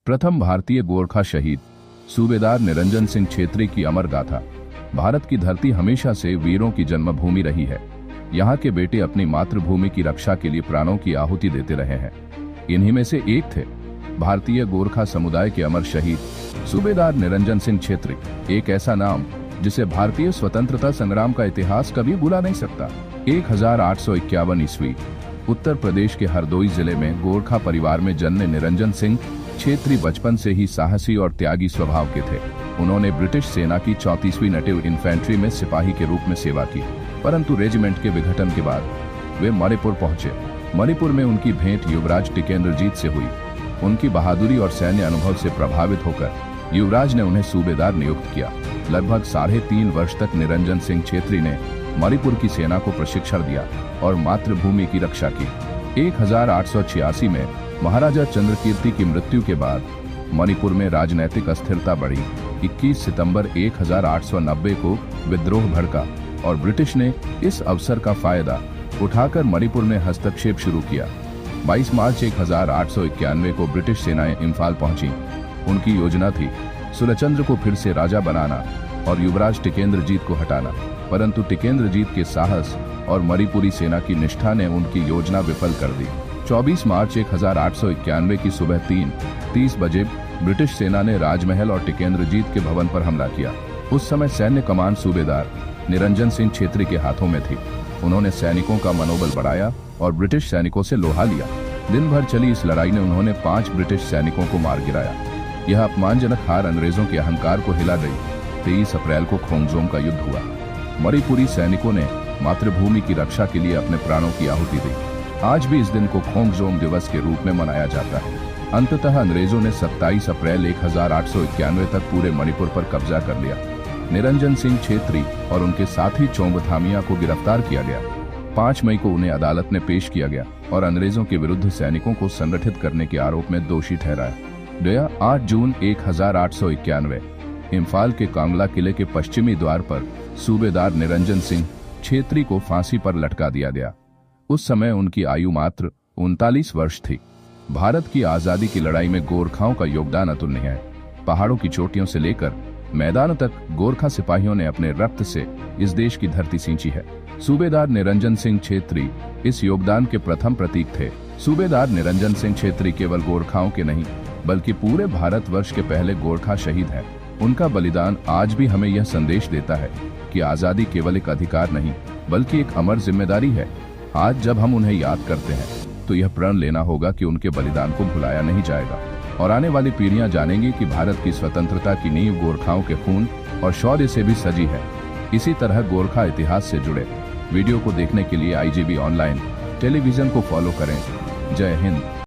प्रथम भारतीय गोरखा शहीद सूबेदार निरंजन सिंह छेत्री की अमर गाथा। भारत की धरती हमेशा से वीरों की जन्मभूमि रही है। यहाँ के बेटे अपनी मातृभूमि की रक्षा के लिए प्राणों की आहुति देते रहे हैं। इन्हीं में से एक थे भारतीय गोरखा समुदाय के अमर शहीद सूबेदार निरंजन सिंह छेत्री। एक ऐसा नाम जिसे भारतीय स्वतंत्रता संग्राम का इतिहास कभी भुला नहीं सकता। 1851 ईस्वी उत्तर प्रदेश के हरदोई जिले में गोरखा परिवार में जन्मे निरंजन सिंह छेत्री बचपन से ही साहसी और त्यागी स्वभाव के थे। उन्होंने ब्रिटिश सेना की 34वीं नेटिव इन्फेंट्री में सिपाही के रूप में सेवा की, परंतु रेजिमेंट के विघटन के बाद वे मणिपुर पहुंचे। मणिपुर में उनकी भेंट युवराज टिकेंद्रजीत से हुई। उनकी बहादुरी और सैन्य अनुभव से प्रभावित होकर युवराज ने उन्हें सूबेदार नियुक्त किया। लगभग 3.5 वर्ष तक निरंजन सिंह छेत्री ने मणिपुर की सेना को प्रशिक्षण दिया और मातृभूमि की रक्षा की। 1886 में महाराजा चंद्रकीर्ति की मृत्यु के बाद मणिपुर में राजनैतिक अस्थिरता बढ़ी। 21 सितंबर 1890 को विद्रोह भड़का और ब्रिटिश ने इस अवसर का फायदा उठाकर मणिपुर में हस्तक्षेप शुरू किया। 22 मार्च 1891 को ब्रिटिश सेनाएं इम्फाल पहुंची। उनकी योजना थी सुरचंद्र को फिर से राजा बनाना और युवराज टिकेंद्रजीत को हटाना, परंतु टिकेंद्रजीत के साहस और मणिपुरी सेना की निष्ठा ने उनकी योजना विफल कर दी। 24 मार्च 1891 की सुबह 3:30 बजे ब्रिटिश सेना ने राजमहल और टिकेंद्रजीत के भवन पर हमला किया। उस समय सैन्य कमान सूबेदार निरंजन सिंह छेत्री के हाथों में थी। उन्होंने सैनिकों का मनोबल बढ़ाया और ब्रिटिश सैनिकों से लोहा लिया। दिन भर चली इस लड़ाई ने उन्होंने 5 ब्रिटिश सैनिकों को मार गिराया। यह अपमानजनक हार अंग्रेजों के अहंकार को हिला गई। 23 अप्रैल को खोंगजोम का युद्ध हुआ। मणिपुरी सैनिकों ने मातृभूमि की रक्षा के लिए अपने प्राणों की आहुति दी। आज भी इस दिन को खोंगजोम दिवस के रूप में मनाया जाता है। अंततः अंग्रेजों ने 27 अप्रैल 1891 तक पूरे मणिपुर पर कब्जा कर लिया। निरंजन सिंह छेत्री और उनके साथी चोंगथामिया को गिरफ्तार किया गया। 5 मई को उन्हें अदालत में पेश किया गया और अंग्रेजों के विरुद्ध सैनिकों को संगठित करने के आरोप में दोषी ठहराया गया। 8 जून 1891 इम्फाल के कांगला किले के पश्चिमी द्वार पर सूबेदार निरंजन सिंह छेत्री को फांसी पर लटका दिया गया। उस समय उनकी आयु मात्र 39 वर्ष थी। भारत की आजादी की लड़ाई में गोरखाओं का योगदान अतुलनीय है। पहाड़ों की चोटियों से लेकर मैदानों तक गोरखा सिपाहियों ने अपने रक्त से इस देश की धरती सींची है। सूबेदार निरंजन सिंह छेत्री इस योगदान के प्रथम प्रतीक थे। सूबेदार निरंजन सिंह छेत्री केवल गोरखाओं के नहीं बल्कि पूरे भारतवर्ष के पहले गोरखा शहीद हैं। उनका बलिदान आज भी हमें यह संदेश देता है कि आजादी केवल एक अधिकार नहीं बल्कि एक अमर जिम्मेदारी है। आज जब हम उन्हें याद करते हैं तो यह प्रण लेना होगा कि उनके बलिदान को भुलाया नहीं जाएगा और आने वाली पीढ़ियां जानेंगी कि भारत की स्वतंत्रता की नींव गोरखाओं के खून और शौर्य से भी सजी है। इसी तरह गोरखा इतिहास से जुड़े वीडियो को देखने के लिए IGB ऑनलाइन टेलीविजन को फॉलो करें। जय हिंद।